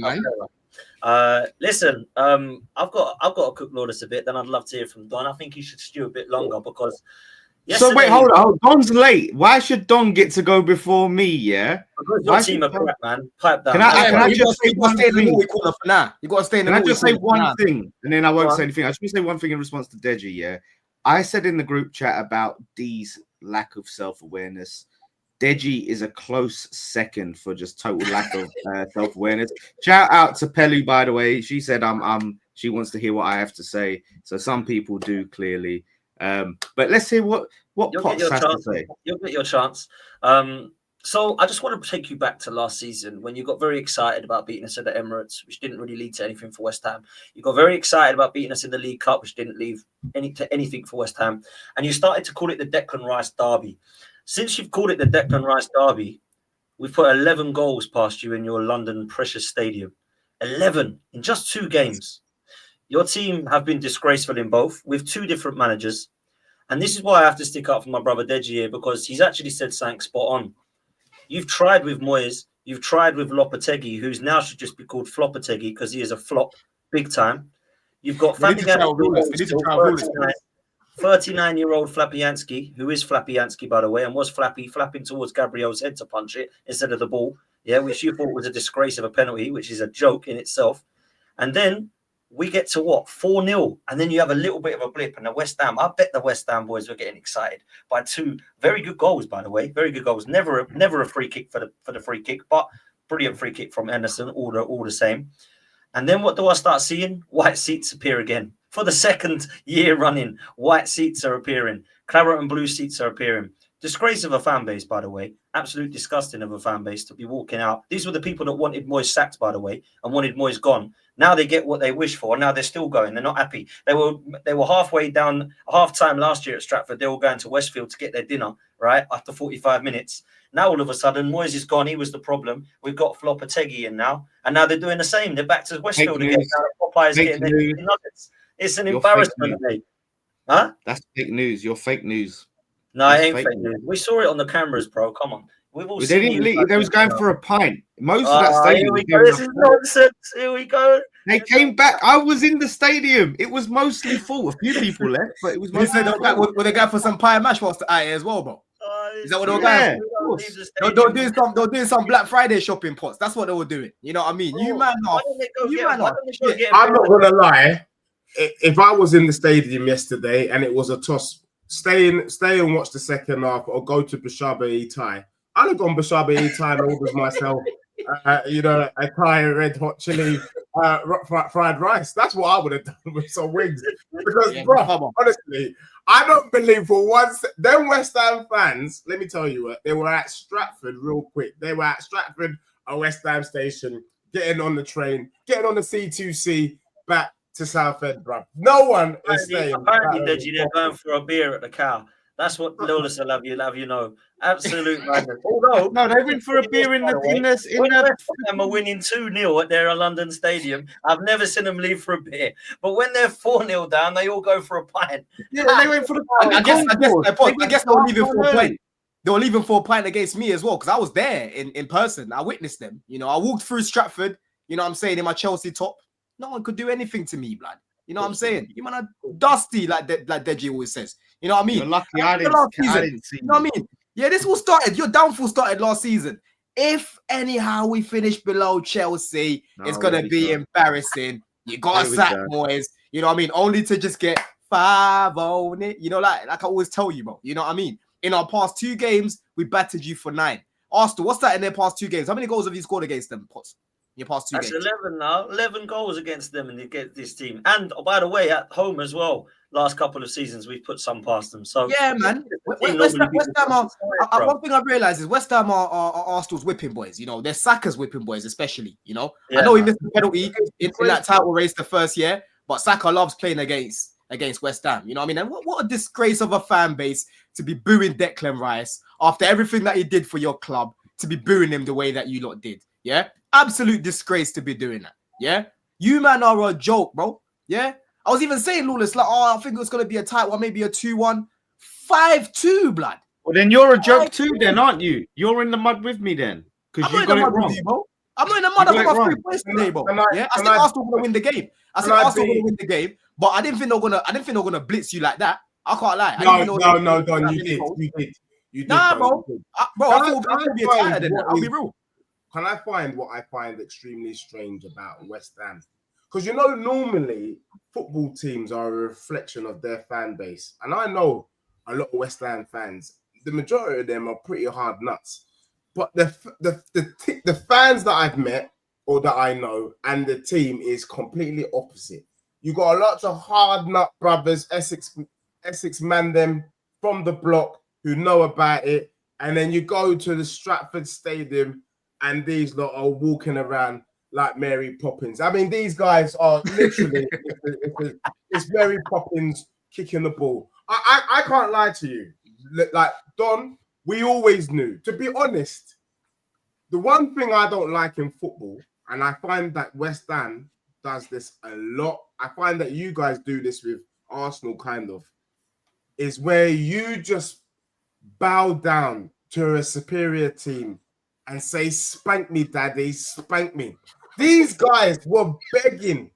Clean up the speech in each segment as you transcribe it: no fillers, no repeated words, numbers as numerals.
man. Listen, I've got to cook Lawless a bit. Then I'd love to hear from Don. I think he should stew a bit longer because. So wait, hold on. Don's late. Why should Don get to go before me? Yeah. Because your team are crap, man. Pipe down. Can I just say one thing? You got to stay in the Can I just say one thing? thing, and then I won't say anything. I just want to say one thing in response to Deji. Yeah, I said in the group chat about D's lack of self-awareness. Deji is a close second for just total lack of self-awareness. Shout out to Pelu, by the way. She said she wants to hear what I have to say. So some people do clearly. But let's hear what Potts has to say. You'll get your chance. So I just want to take you back to last season when you got very excited about beating us at the Emirates, which didn't really lead to anything for West Ham. You got very excited about beating us in the League Cup, which didn't lead to anything for West Ham. And you started to call it the Declan Rice Derby. Since you've called it the Declan Rice Derby, we've put 11 goals past you in your London Precious Stadium. 11 in just 2 games. Your team have been disgraceful in both with 2 different managers. And this is why I have to stick up for my brother Deji here, because he's actually said something spot on. You've tried with Moyes. You've tried with Lopetegui, who's now should just be called Flopetegui because he is a flop big time. You've got 39-year-old Flapianski, who is Flapianski, by the way, and was flapping towards Gabriel's head to punch it instead of the ball. Yeah, which you thought was a disgrace of a penalty, which is a joke in itself. And then we get to what? 4-0. And then you have a little bit of a blip. And the West Ham, I bet the West Ham boys were getting excited by 2 very good goals, by the way. Very good goals. Never a free kick for the free kick, but brilliant free kick from Anderson, all the same. And then what do I start seeing? White seats appear again. For the 2nd year running, white seats are appearing. Claret and blue seats are appearing. Disgrace of a fan base, by the way. Absolute disgusting of a fan base to be walking out. These were the people that wanted Moyes sacked, by the way, and wanted Moyes gone. Now they get what they wish for. Now they're still going. They're not happy. They were halfway down half time last year at Stratford. They were going to Westfield to get their dinner, right? After 45 minutes. Now all of a sudden, Moyes is gone. He was the problem. We've got Flopetegui in now. And now they're doing the same. They're back to Westfield again. Now Popeye's getting their nuggets. It's an embarrassment, mate. Huh? That's fake news. You're fake news. No, it ain't fake news. We saw it on the cameras, bro. Come on. We've all seen they was going for a pint. Most of that stadium. This is nonsense. Here we go. They came back. I was in the stadium. It was mostly full. A few people left, but it was mostly full. Were they going for some pie and mash whilst the eye as well, bro? Is that what they were going for? They're doing some Black Friday shopping pots. That's what they were doing. You know what I mean? I'm not gonna lie. If I was in the stadium yesterday and it was a toss, stay and watch the second half or go to Bashabe Thai, I'd have gone Bashabe Thai and ordered myself, a Thai red hot chili fried rice. That's what I would have done with some wings. Because, bro, honestly, I don't believe for once them West Ham fans. Let me tell you what, they were at Stratford real quick. They were at Stratford, a West Ham station, getting on the train, getting on the C2C back to Southend, bro. No one is saying. Apparently, Deji, they're going for a beer at the Cow. That's what Lawless will have you know. Absolute madness. Although no, they went for a beer in the Ham are winning 2-0 at their London stadium. I've never seen them leave for a beer. But when they're 4-0 down, they all go for a pint. Yeah, they went for the I guess they were leaving for a pint. They were leaving for a pint against me as well, because I was there in person. I witnessed them. You know, I walked through Stratford, you know what I'm saying, in my Chelsea top. No one could do anything to me, blood. You know what I'm saying? You man are dusty, like Deji always says. You know what I mean? You're lucky I didn't see. You know what I mean? Yeah, this all started. Your downfall started last season. If anyhow we finish below Chelsea, it's gonna be embarrassing. You gotta sack Moyes. You know what I mean? Only to just get 5 on it. You know, like I always tell you, bro. You know what I mean? In our past 2 games, we battered you for 9. Arsenal, what's that in their past 2 games? How many goals have you scored against them, Potts? Your past 2 games. That's 11 now. 11 goals against them, and they get this team. And by the way, at home as well. Last couple of seasons, we've put some past them. So yeah, man. West Ham are. One thing I realized is West Ham are Arsenal's whipping boys. You know, they're Saka's whipping boys, especially. You know, I know he missed the penalty in that title race the first year, but Saka loves playing against West Ham. You know what I mean? And what a disgrace of a fan base to be booing Declan Rice after everything that he did for your club, to be booing him the way that you lot did. Yeah, absolute disgrace to be doing that. Yeah, you man are a joke, bro. Yeah. I was even saying, Lawless, like, I think it's going to be a tight one, maybe a 2-1, 5-2, blood. Well, then you're a joke too, then, aren't you? You're in the mud with me then, because you got it wrong. I'm not in the mud. I got my 3 points today, bro. I said Arsenal gonna win the game. I said Arsenal gonna win the game, but I didn't think they're gonna blitz you like that. I can't lie. No, Don, you did. You did. Nah, bro. I thought it'd be tighter than that. I'll be real. Can I find what I find extremely strange about West Ham? Because normally football teams are a reflection of their fan base, and I know a lot of West Ham fans. The majority of them are pretty hard nuts, but the fans that I've met or that I know and the team is completely opposite. You got lots of hard nut brothers, Essex man them from the block who know about it, and then you go to the Stratford Stadium and these lot are walking around like Mary Poppins. I mean, these guys are literally it's Mary Poppins kicking the ball. I can't lie to you. Like, Don, we always knew. To be honest, the one thing I don't like in football, and I find that West Ham does this a lot, I find that you guys do this with Arsenal kind of, is where you just bow down to a superior team and say, spank me, daddy, spank me. These guys were begging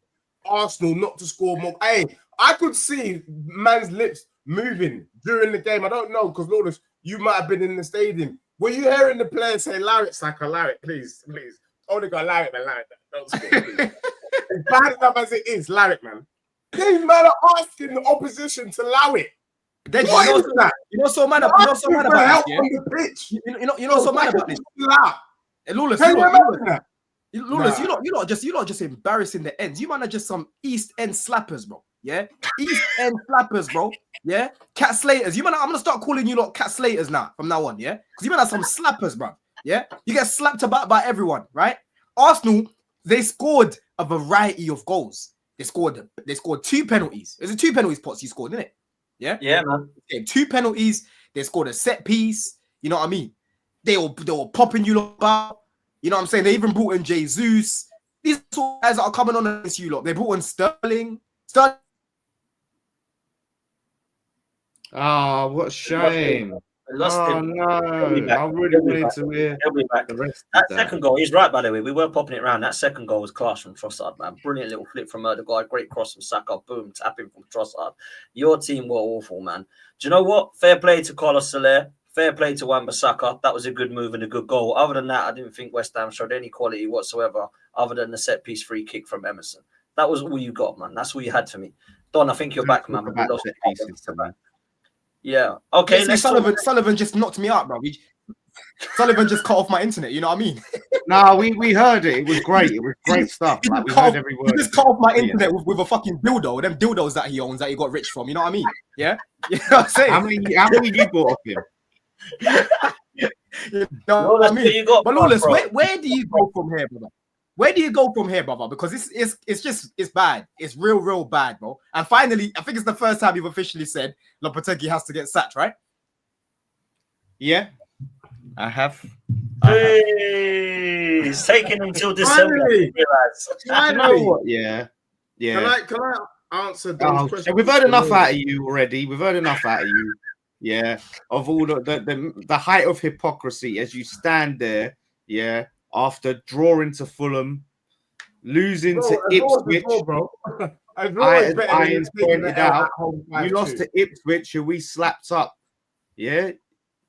Arsenal not to score more. Hey, I could see man's lips moving during the game. I don't know, because Lawless, you might have been in the stadium. Were you hearing the players say, allow it, Saka, allow it, please. Only got allow it, man, allow it. Don't score, please. As bad enough as it is, allow it, man. These men are asking the opposition to allow it. Then you know so mad about this, yeah? You know so mad about this. Lawless, you're not just embarrassing the ends. You man are just some East End slappers, bro. Yeah, East End slappers, bro. Yeah, cat slaters. I'm gonna start calling you lot cat slaters now from now on. Yeah, because you man are some slappers, bro. Yeah, you get slapped about by everyone, right? Arsenal, they scored a variety of goals. They scored 2 penalties. It was 2 penalties pots you scored, didn't it? Yeah, man. Okay, 2 penalties. They scored a set piece. You know what I mean? They were popping you lot about. You know what I'm saying? They even brought in Jesus. These guys that are coming on against you lot. They brought in Sterling. Oh, what a shame. Oh, no. I really wanted to hear the rest that second goal. He's right, by the way. We were popping it around. That second goal was class from Trossard, man. Brilliant little flip from Erdegaard. Great cross from Saka. Boom, tapping from Trossard. Your team were awful, man. Do you know what? Fair play to Carlos Soler. Fair play to Wan-Bissaka. That was a good move and a good goal. Other than that, I didn't think West Ham showed any quality whatsoever other than the set-piece free kick from Emerson. That was all you got, man. That's all you had for me. Don, I think you're back, man. Yeah. Okay. Sullivan just knocked me out, bro. Sullivan just cut off my internet. You know what I mean? No, we heard it. It was great. It was great stuff. Like, we heard every word. He just cut off my internet with a fucking dildo. Them dildos that he owns that he got rich from. You know what I mean? Yeah. You know what I'm saying? How many you bought off him? You know what I mean? But Lawless, where do you go from here, brother? Where do you go from here, brother? Because it's bad. It's real bad, bro. And finally, I think it's the first time you've officially said Lopetegui has to get sacked, right? Yeah, I have. Hey, it's taking until December. I know what? Yeah. Can I answer those questions? We've heard enough out of you already. We've heard enough out of you. Yeah, of all the height of hypocrisy as you stand there. Yeah. After drawing to Fulham, losing to Ipswich, Irons pointed out, you lost to Ipswich, who we slapped up. Yeah,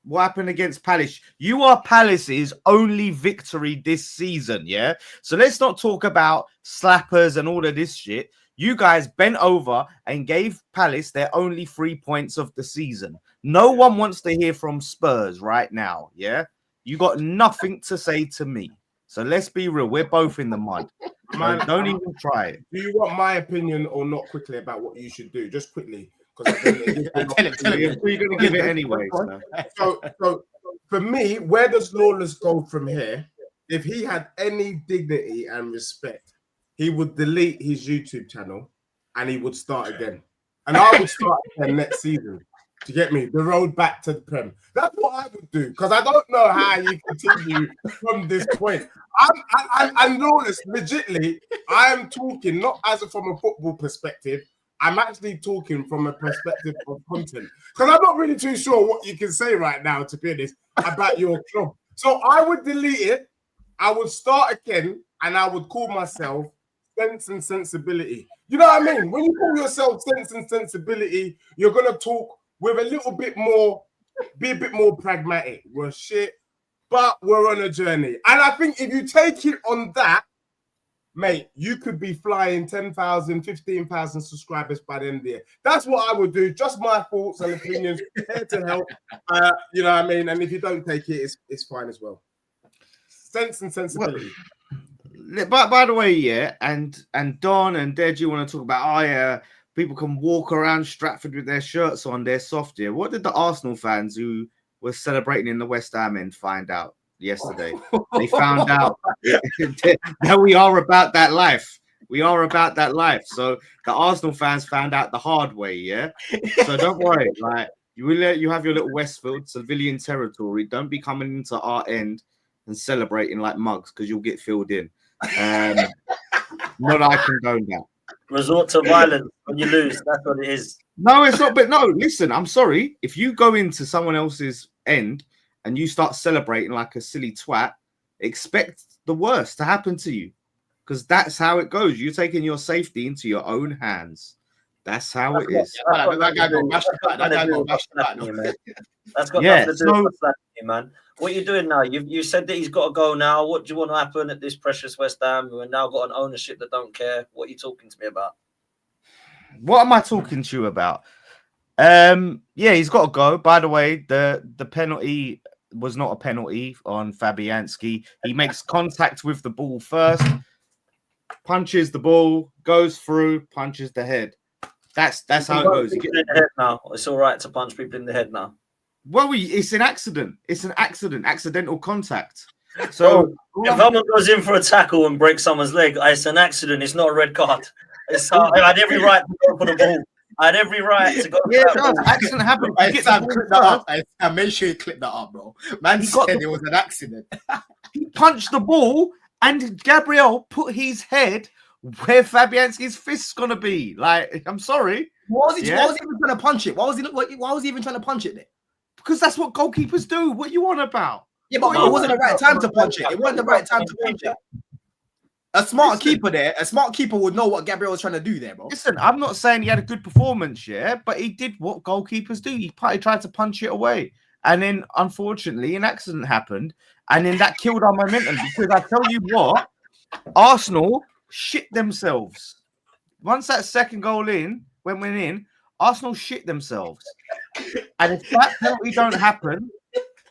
what happened against Palace? You are Palace's only victory this season. Yeah, so let's not talk about slappers and all of this shit. You guys bent over and gave Palace their only 3 points of the season. No one wants to hear from Spurs right now. Yeah. You got nothing to say to me. So let's be real. We're both in the mud. Man, don't even try it. Do you want my opinion or not quickly about what you should do? Just quickly. Because tell him. You're going to give it anyway. So for me, where does Lawless go from here? If he had any dignity and respect, he would delete his YouTube channel and he would start again. And I would start again next season. To get me the road back to the Prem. That's what I would do, because I don't know how you continue from this point. I'm Lawless, legitly, I am talking not from a football perspective. I'm actually talking from a perspective of content, because I'm not really too sure what you can say right now, to be honest, about your club. So I would delete it I would start again and I would call myself Sense and Sensibility. You know what I mean? When you call yourself Sense and Sensibility, you're gonna talk with a little bit more, be a bit more pragmatic. We're shit, but we're on a journey. And I think if you take it on that, mate, you could be flying 10,000, 15,000 subscribers by the end of the year. That's what I would do. Just my thoughts and opinions, here to help. You know what I mean? And if you don't take it, it's fine as well. Sense and Sensibility. Well, by the way, yeah, and Don and Deji want to talk about, people can walk around Stratford with their shirts on, they're soft, yeah. What did the Arsenal fans who were celebrating in the West Ham end find out yesterday? They found out that we are about that life. We are about that life. So the Arsenal fans found out the hard way, yeah. So don't worry, like you have your little Westfield civilian territory. Don't be coming into our end and celebrating like mugs because you'll get filled in. Not I condone that. Resort to violence when you lose. That's what it is. No, it's not. But no, listen, I'm sorry. If you go into someone else's end and you start celebrating like a silly twat, expect the worst to happen to you, because that's how it goes. You're taking your safety into your own hands. That's how it is. That's got nothing to do with slapping you, man. What are you doing now? You said that he's got to go now. What do you want to happen at this precious West Ham? We've now got an ownership that don't care. What are you talking to me about? What am I talking to you about? Yeah, he's got to go. By the way, the penalty was not a penalty on Fabianski. He makes contact with the ball first, punches the ball, goes through, punches the head. That's how it goes. In the head now. It's all right to punch people in the head now. Well, it's an accident. It's an accident, accidental contact. So if someone goes in for a tackle and breaks someone's leg, it's an accident. It's not a red card. I had every right to go for the ball. I had every right to go. Yeah, accident happened. Make sure you clip that up, bro. Man said it was an accident. He punched the ball, and Gabriel put his head where Fabianski's fist's gonna be. Like, I'm sorry. Why was he even trying to punch it? Why was he even trying to punch it there? Because that's what goalkeepers do. What you on about? Yeah, but it wasn't the right time to punch it. It wasn't the right time to punch it. A smart keeper would know what Gabriel was trying to do there, bro. Listen, I'm not saying he had a good performance, yeah, but he did what goalkeepers do. He tried to punch it away. And then, unfortunately, an accident happened. And then that killed our momentum. Because I tell you what, Arsenal shit themselves. Once that second goal went in, Arsenal shit themselves. And if that penalty don't happen,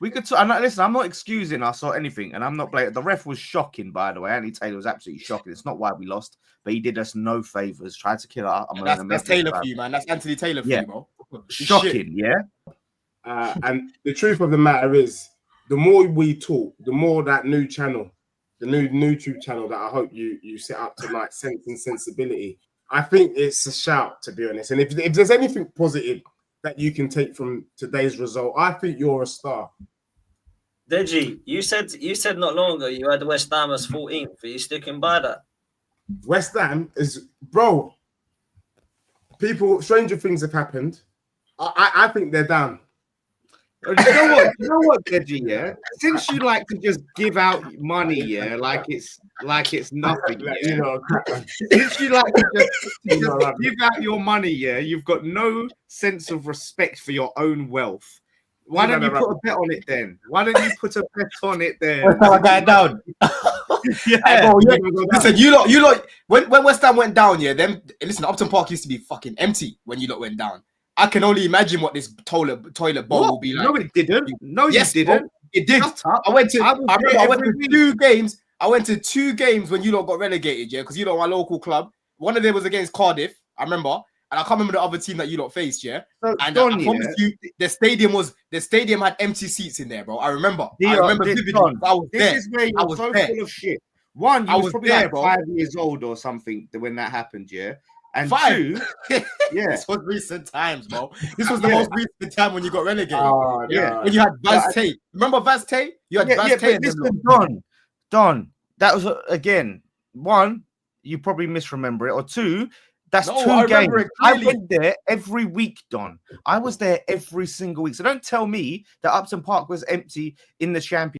we could. Listen, I'm not excusing us or anything, and I'm not blaming. The ref was shocking, by the way. Anthony Taylor was absolutely shocking. It's not why we lost, but he did us no favors. Tried to kill our. That's Taylor for you, man. That's Anthony Taylor for you, bro. Shocking, yeah. And the truth of the matter is, the more we talk, the more that new channel, the new YouTube channel that I hope you set up tonight, Sense and Sensibility. I think it's a shout, to be honest. And if there's anything positive that you can take from today's result, I think you're a star. Deji, you said not long ago you had the West Ham as 14th. Are you sticking by that? West Ham is, bro. Stranger things have happened. I think they're down. You know what, Deji, yeah? Since you like to just give out money, yeah, like it's nothing, yeah? You know, since you like to just give out your money, yeah, you've got no sense of respect for your own wealth. Why don't you put a bet on it then? Why don't you put a bet on it then? West Ham going down. Yeah. Listen, you lot. When West Ham went down, yeah. Listen, Upton Park used to be fucking empty when you lot went down. I can only imagine what this toilet bowl will be like. No, it didn't. No, yes, you didn't. It did. I went to 2 games. I went to 2 games when you lot got relegated, yeah, because you lot were my local club. One of them was against Cardiff, I remember, and I can't remember the other team that you lot faced, yeah. And I promise you, the stadium had empty seats in there, bro. I remember. Vividly. I was there. This is where you're so full of shit. One, you was probably there, like 5 years old or something when that happened, yeah. And 5. 2, yeah. This was recent times, bro. This was the most recent time when you got relegated. Yeah. When you had Vaz Tate. Remember Vaz Tate? You had Vaz Tate. Listen, Don, that was, again, 1, you probably misremember it, or 2, that's 2 games. I went there every week, Don. I was there every single week. So don't tell me that Upton Park was empty in the Championship.